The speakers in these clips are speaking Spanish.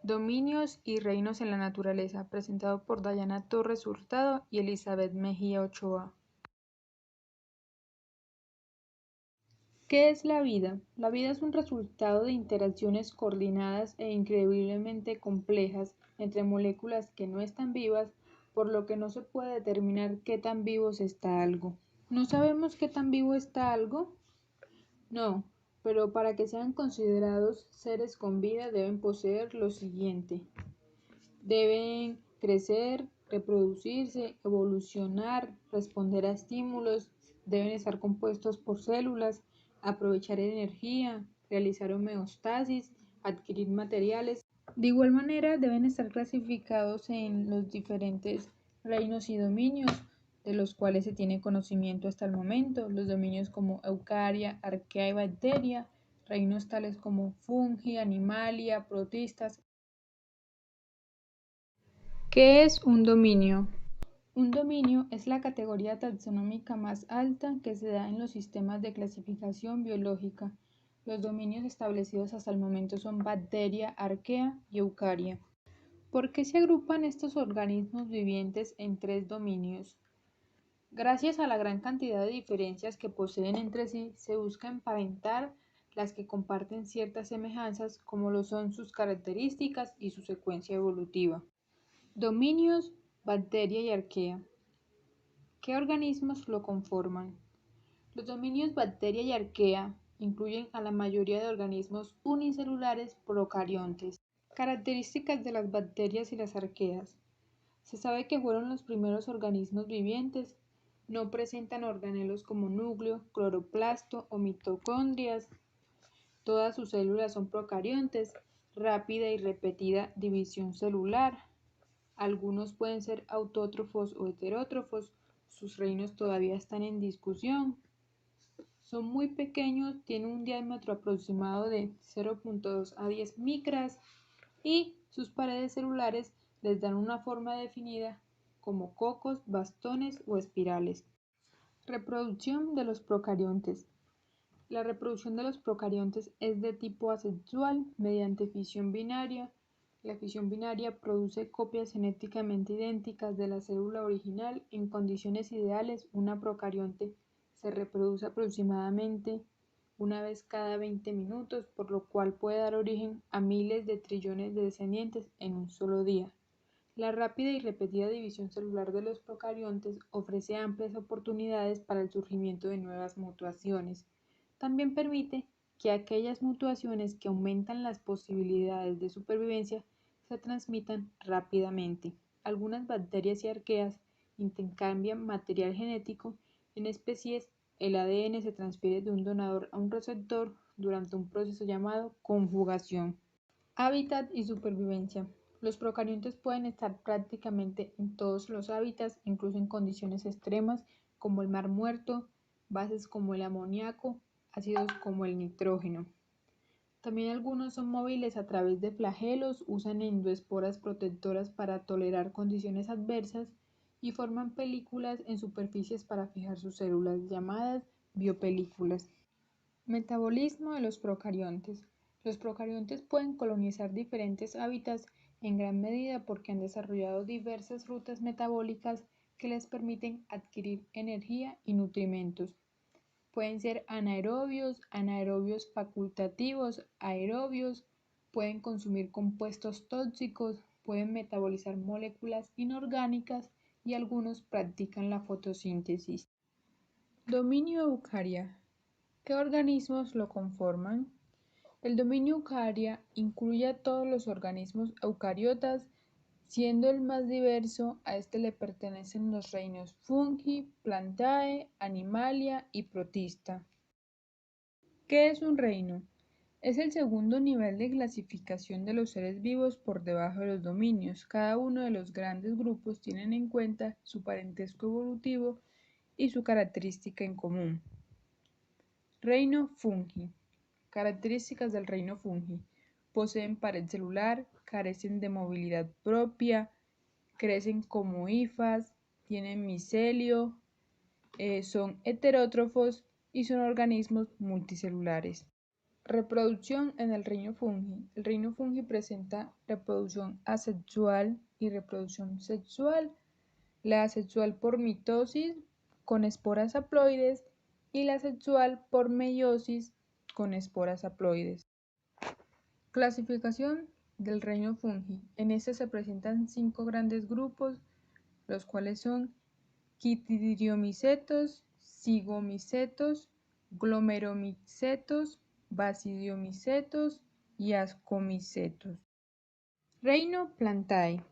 Dominios y reinos en la naturaleza, presentado por Dayana Torres Hurtado y Elizabeth Mejía Ochoa. ¿Qué es la vida? La vida es un resultado de interacciones coordinadas e increíblemente complejas entre moléculas que no están vivas, por lo que no se puede determinar qué tan vivo está algo. ¿No sabemos qué tan vivo está algo? No, pero para que sean considerados seres con vida deben poseer lo siguiente. Deben crecer, reproducirse, evolucionar, responder a estímulos, deben estar compuestos por células, aprovechar energía, realizar homeostasis, adquirir materiales. De igual manera, deben estar clasificados en los diferentes reinos y dominios de los cuales se tiene conocimiento hasta el momento, los dominios como Eucaria, Arquea y Bacteria, reinos tales como Fungi, Animalia, Protistas. ¿Qué es un dominio? Un dominio es la categoría taxonómica más alta que se da en los sistemas de clasificación biológica. Los dominios establecidos hasta el momento son Bacteria, Arquea y Eucaria. ¿Por qué se agrupan estos organismos vivientes en 3 dominios? Gracias a la gran cantidad de diferencias que poseen entre sí, se busca emparentar las que comparten ciertas semejanzas, como lo son sus características y su secuencia evolutiva. Dominios, Bacteria y Arquea. ¿Qué organismos lo conforman? Los dominios Bacteria y Arquea incluyen a la mayoría de organismos unicelulares procariontes. Características de las bacterias y las arqueas. Se sabe que fueron los primeros organismos vivientes. No presentan organelos como núcleo, cloroplasto o mitocondrias. Todas sus células son procariontes. Rápida y repetida división celular. Algunos pueden ser autótrofos o heterótrofos. Sus reinos todavía están en discusión. Son muy pequeños, tienen un diámetro aproximado de 0.2 a 10 micras y sus paredes celulares les dan una forma definida como cocos, bastones o espirales. Reproducción de los procariontes. La reproducción de los procariontes es de tipo asexual mediante fisión binaria. La fisión binaria produce copias genéticamente idénticas de la célula original. En condiciones ideales, una procarionte se reproduce aproximadamente una vez cada 20 minutos, por lo cual puede dar origen a miles de trillones de descendientes en un solo día. La rápida y repetida división celular de los procariontes ofrece amplias oportunidades para el surgimiento de nuevas mutaciones. También permite que aquellas mutaciones que aumentan las posibilidades de supervivencia se transmitan rápidamente. Algunas bacterias y arqueas intercambian material genético. En especies, el ADN se transfiere de un donador a un receptor durante un proceso llamado conjugación. Hábitat y supervivencia. Los procariontes pueden estar prácticamente en todos los hábitats, incluso en condiciones extremas como el mar muerto, bases como el amoníaco, ácidos como el nitrógeno. También algunos son móviles a través de flagelos, usan endoesporas protectoras para tolerar condiciones adversas y forman películas en superficies para fijar sus células, llamadas biopelículas. Metabolismo de los procariontes. Los procariontes pueden colonizar diferentes hábitats en gran medida porque han desarrollado diversas rutas metabólicas que les permiten adquirir energía y nutrimentos. Pueden ser anaerobios, anaerobios facultativos, aerobios, pueden consumir compuestos tóxicos, pueden metabolizar moléculas inorgánicas y algunos practican la fotosíntesis. Dominio Eucaria. ¿Qué organismos lo conforman? El dominio Eucaria incluye a todos los organismos eucariotas, siendo el más diverso. A este le pertenecen los reinos Fungi, Plantae, Animalia y Protista. ¿Qué es un reino? Es el segundo nivel de clasificación de los seres vivos por debajo de los dominios. Cada uno de los grandes grupos tiene en cuenta su parentesco evolutivo y su característica en común. Reino Fungi. Características del reino Fungi. Poseen pared celular, carecen de movilidad propia, crecen como hifas, tienen micelio, son heterótrofos y son organismos multicelulares. Reproducción en el reino fungi. El reino fungi presenta reproducción asexual y reproducción sexual. La asexual por mitosis con esporas haploides y la sexual por meiosis con esporas haploides. Clasificación del reino fungi. En este se presentan 5 grandes grupos, los cuales son quitidiomicetos, zigomicetos, glomerulomicetos, basidiomicetos y ascomicetos. Reino Plantae.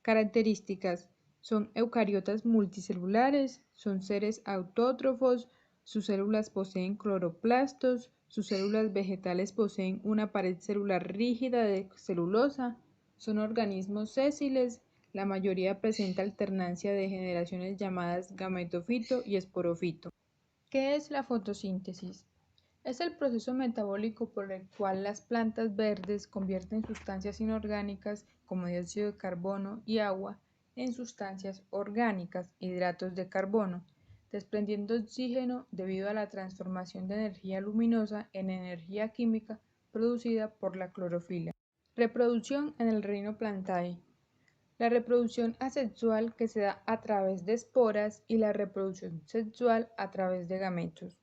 Características: son eucariotas multicelulares, son seres autótrofos, sus células poseen cloroplastos, sus células vegetales poseen una pared celular rígida de celulosa, son organismos sésiles, la mayoría presenta alternancia de generaciones llamadas gametofito y esporofito. ¿Qué es la fotosíntesis? Es el proceso metabólico por el cual las plantas verdes convierten sustancias inorgánicas como dióxido de carbono y agua en sustancias orgánicas, hidratos de carbono, desprendiendo oxígeno debido a la transformación de energía luminosa en energía química producida por la clorofila. Reproducción en el reino Plantae. La reproducción asexual que se da a través de esporas y la reproducción sexual a través de gametos.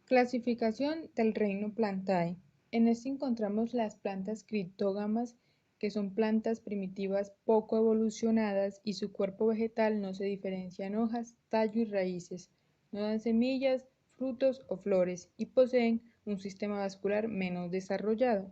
Clasificación del reino Plantae. En este encontramos las plantas criptógamas, que son plantas primitivas poco evolucionadas y su cuerpo vegetal no se diferencia en hojas, tallo y raíces, no dan semillas, frutos o flores y poseen un sistema vascular menos desarrollado.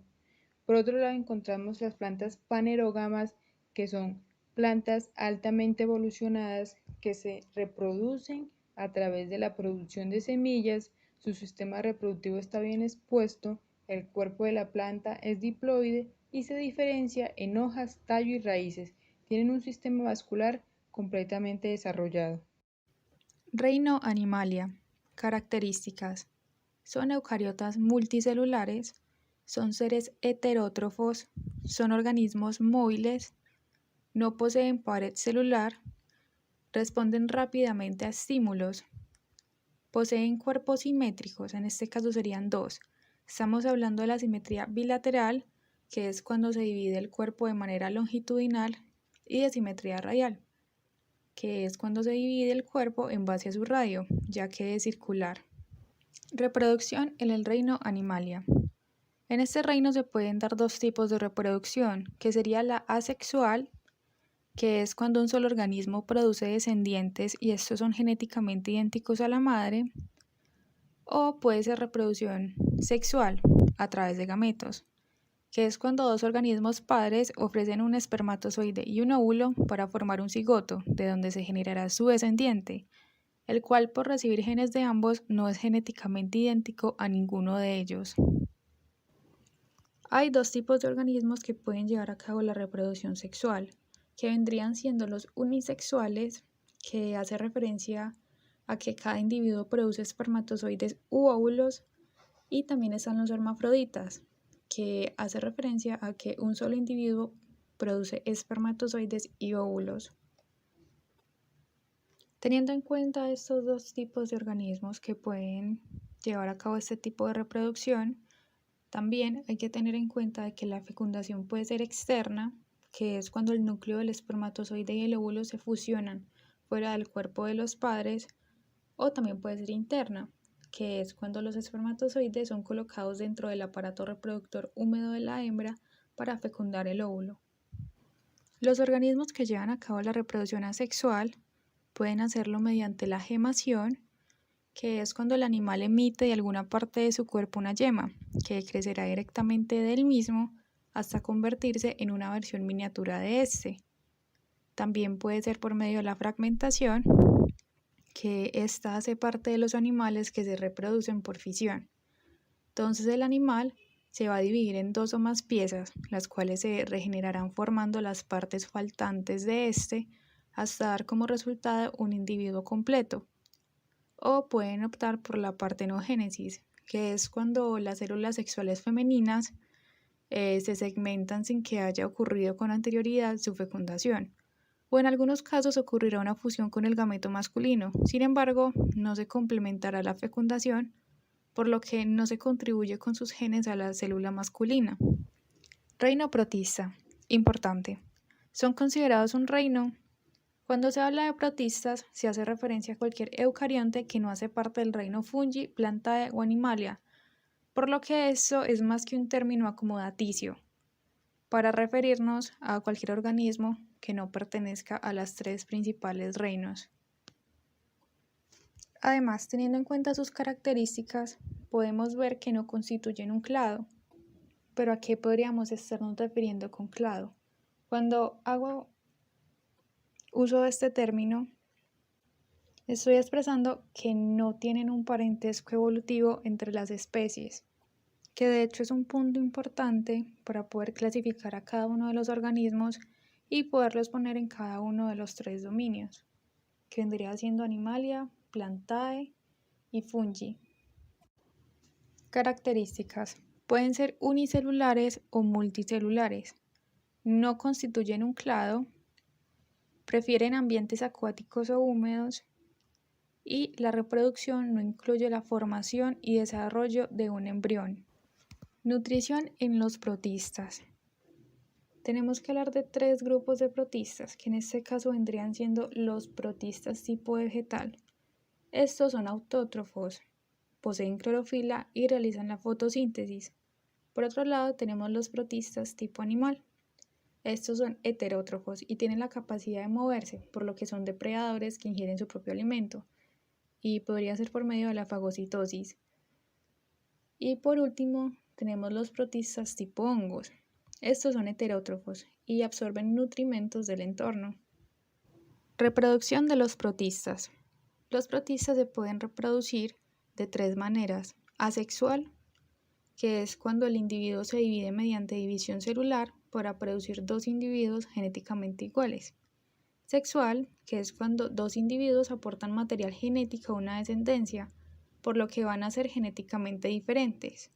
Por otro lado encontramos las plantas panerógamas, que son plantas altamente evolucionadas que se reproducen a través de la producción de semillas. Su sistema reproductivo está bien expuesto, el cuerpo de la planta es diploide y se diferencia en hojas, tallo y raíces. Tienen un sistema vascular completamente desarrollado. Reino Animalia. Características: son eucariotas multicelulares, son seres heterótrofos, son organismos móviles, no poseen pared celular, responden rápidamente a estímulos, poseen cuerpos simétricos, en este caso serían dos. Estamos hablando de la simetría bilateral, que es cuando se divide el cuerpo de manera longitudinal, y de simetría radial, que es cuando se divide el cuerpo en base a su radio, ya que es circular. Reproducción en el reino Animalia. En este reino se pueden dar 2 tipos de reproducción, que sería la asexual, que es cuando un solo organismo produce descendientes y estos son genéticamente idénticos a la madre, o puede ser reproducción sexual a través de gametos, que es cuando 2 organismos padres ofrecen un espermatozoide y un óvulo para formar un cigoto, de donde se generará su descendiente, el cual por recibir genes de ambos no es genéticamente idéntico a ninguno de ellos. Hay 2 tipos de organismos que pueden llevar a cabo la reproducción sexual, que vendrían siendo los unisexuales, que hace referencia a que cada individuo produce espermatozoides u óvulos, y también están los hermafroditas, que hace referencia a que un solo individuo produce espermatozoides y óvulos. Teniendo en cuenta estos 2 tipos de organismos que pueden llevar a cabo este tipo de reproducción, también hay que tener en cuenta que la fecundación puede ser externa, que es cuando el núcleo del espermatozoide y el óvulo se fusionan fuera del cuerpo de los padres, o también puede ser interna, que es cuando los espermatozoides son colocados dentro del aparato reproductor húmedo de la hembra para fecundar el óvulo. Los organismos que llevan a cabo la reproducción asexual pueden hacerlo mediante la gemación, que es cuando el animal emite de alguna parte de su cuerpo una yema, que crecerá directamente del mismo hasta convertirse en una versión miniatura de este. También puede ser por medio de la fragmentación, que esta hace parte de los animales que se reproducen por fisión. Entonces el animal se va a dividir en 2 o más piezas, las cuales se regenerarán formando las partes faltantes de este, hasta dar como resultado un individuo completo. O pueden optar por la partenogénesis, que es cuando las células sexuales femeninas se segmentan sin que haya ocurrido con anterioridad su fecundación, o en algunos casos ocurrirá una fusión con el gameto masculino. Sin embargo, no se complementará la fecundación por lo que no se contribuye con sus genes a la célula masculina. Reino protista. Importante. Son considerados un reino. Cuando se habla de protistas, se hace referencia a cualquier eucarionte que no hace parte del reino Fungi, Plantae o Animalia, por lo que esto es más que un término acomodaticio, para referirnos a cualquier organismo que no pertenezca a las tres principales reinos. Además, teniendo en cuenta sus características, podemos ver que no constituyen un clado. ¿Pero a qué podríamos estarnos refiriendo con clado? Cuando hago uso de este término, estoy expresando que no tienen un parentesco evolutivo entre las especies, que de hecho es un punto importante para poder clasificar a cada uno de los organismos y poderlos poner en cada uno de los tres dominios, que vendría siendo Animalia, Plantae y Fungi. Características. Pueden ser unicelulares o multicelulares. No constituyen un clado. Prefieren ambientes acuáticos o húmedos. Y la reproducción no incluye la formación y desarrollo de un embrión. Nutrición en los protistas. Tenemos que hablar de tres grupos de protistas, que en este caso vendrían siendo los protistas tipo vegetal. Estos son autótrofos, poseen clorofila y realizan la fotosíntesis. Por otro lado, tenemos los protistas tipo animal. Estos son heterótrofos y tienen la capacidad de moverse, por lo que son depredadores que ingieren su propio alimento, y podría ser por medio de la fagocitosis. Y por último, tenemos los protistas tipo hongos. Estos son heterótrofos y absorben nutrimentos del entorno. Reproducción de los protistas. Los protistas se pueden reproducir de tres maneras: asexual, que es cuando el individuo se divide mediante división celular para producir dos individuos genéticamente iguales; sexual, que es cuando dos individuos aportan material genético a una descendencia, por lo que van a ser genéticamente diferentes;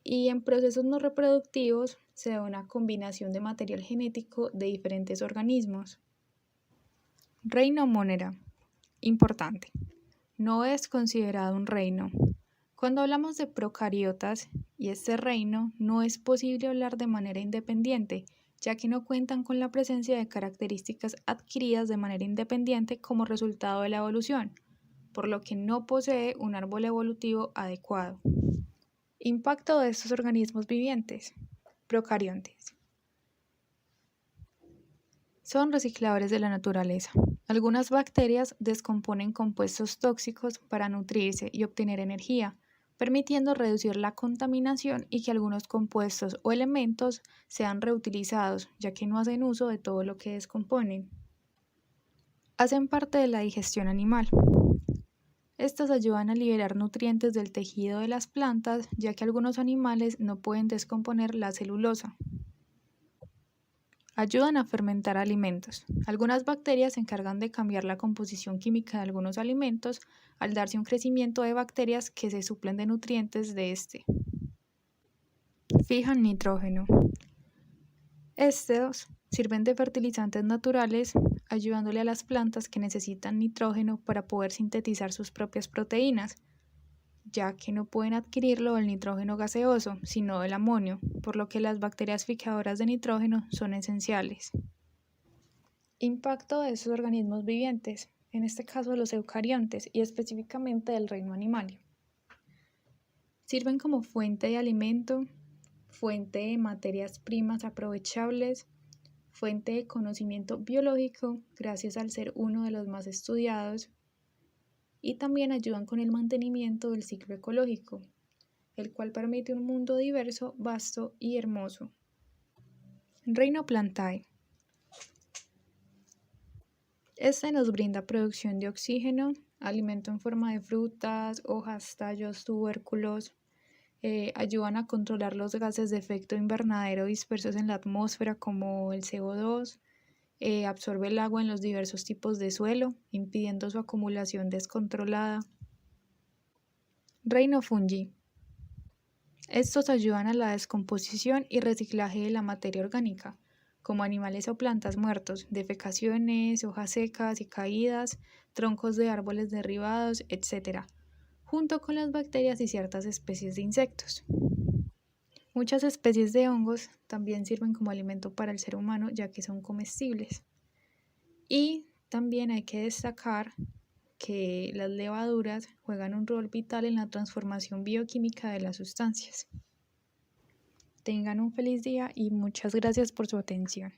y en procesos no reproductivos se da una combinación de material genético de diferentes organismos. Reino Monera. Importante. No es considerado un reino. Cuando hablamos de procariotas y este reino, no es posible hablar de manera independiente, ya que no cuentan con la presencia de características adquiridas de manera independiente como resultado de la evolución, por lo que no posee un árbol evolutivo adecuado. Impacto de estos organismos vivientes. Procariontes. Son recicladores de la naturaleza. Algunas bacterias descomponen compuestos tóxicos para nutrirse y obtener energía, permitiendo reducir la contaminación y que algunos compuestos o elementos sean reutilizados, ya que no hacen uso de todo lo que descomponen. Hacen parte de la digestión animal. Estas ayudan a liberar nutrientes del tejido de las plantas, ya que algunos animales no pueden descomponer la celulosa. Ayudan a fermentar alimentos. Algunas bacterias se encargan de cambiar la composición química de algunos alimentos al darse un crecimiento de bacterias que se suplen de nutrientes de este. Fijan nitrógeno. Estos sirven de fertilizantes naturales, ayudándole a las plantas que necesitan nitrógeno para poder sintetizar sus propias proteínas, ya que no pueden adquirirlo del nitrógeno gaseoso, sino del amonio, por lo que las bacterias fijadoras de nitrógeno son esenciales. Impacto de estos organismos vivientes, en este caso los eucariontes y específicamente del reino animal. Sirven como fuente de alimento, fuente de materias primas aprovechables, fuente de conocimiento biológico gracias al ser uno de los más estudiados, y también ayudan con el mantenimiento del ciclo ecológico, el cual permite un mundo diverso, vasto y hermoso. Reino Plantae. Este nos brinda producción de oxígeno, alimento en forma de frutas, hojas, tallos, tubérculos, ayudan a controlar los gases de efecto invernadero dispersos en la atmósfera como el CO2, absorbe el agua en los diversos tipos de suelo, impidiendo su acumulación descontrolada. Reino Fungi. Estos ayudan a la descomposición y reciclaje de la materia orgánica, como animales o plantas muertos, defecaciones, hojas secas y caídas, troncos de árboles derribados, etc., junto con las bacterias y ciertas especies de insectos. Muchas especies de hongos también sirven como alimento para el ser humano, ya que son comestibles. Y también hay que destacar que las levaduras juegan un rol vital en la transformación bioquímica de las sustancias. Tengan un feliz día y muchas gracias por su atención.